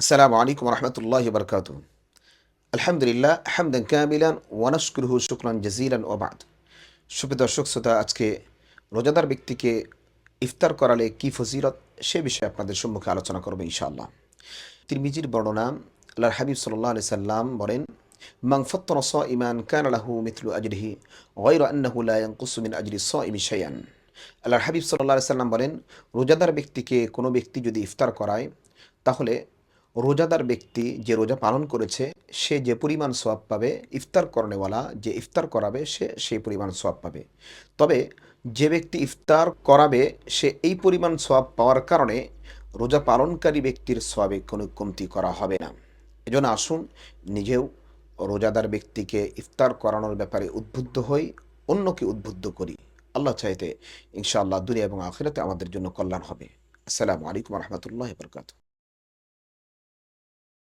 আসসালামু আলাইকুম রহমতুল্লাহ বরকাত। আলহামদুলিল্লাহ হামদান কামিলান ওয়ানাশকুরহু শুকরান জাজিলান ওবাদ। সুপ্রিয় দর্শক শ্রোতা, আজকে রোজাদার ব্যক্তিকে ইফতার করালে কি ফজিলত সে বিষয়ে আপনাদের সম্মুখে আলোচনা করবো ইনশাআল্লাহ। তিরমিজির বর্ণনা, আল্লাহর হাবিব সাল্লাল্লাহু আলাইহি সাল্লাম বলেন, মান ফাত্তারা সাইমান কানা লাহু মিথলু আজরিহি গায়রা আন্নাহু লা ইয়ানকুসু মিন আজরি সাইমি শাইআন। আল্লাহর হাবিব সাল্লাল্লাহু আলাইহি সাল্লাম বলেন, রোজাদার ব্যক্তিকে কোনো ব্যক্তি যদি ইফতার করায়, তাহলে রোজাদার ব্যক্তি যে রোজা পালন করেছে সে যে পরিমাণ সওয়াব পাবে, ইফতার করানেওয়ালা যে ইফতার করাবে সে সেই পরিমাণ সওয়াব পাবে। তবে যে ব্যক্তি ইফতার করাবে সে এই পরিমাণ সওয়াব পাওয়ার কারণে রোজা পালনকারী ব্যক্তির সওয়াবে কোনো কমতি করা হবে না। এজন্য আসুন নিজেও রোজাদার ব্যক্তিকে ইফতার করানোর ব্যাপারে উদ্বুদ্ধ হই, অন্যকে উদ্বুদ্ধ করি। আল্লাহ চাইতে ইনশাআল্লাহ দুনিয়া এবং আখিরাতে আমাদের জন্য কল্যাণ হবে। আসসালামু আলাইকুম রহমতুল্লাহ বরকাত।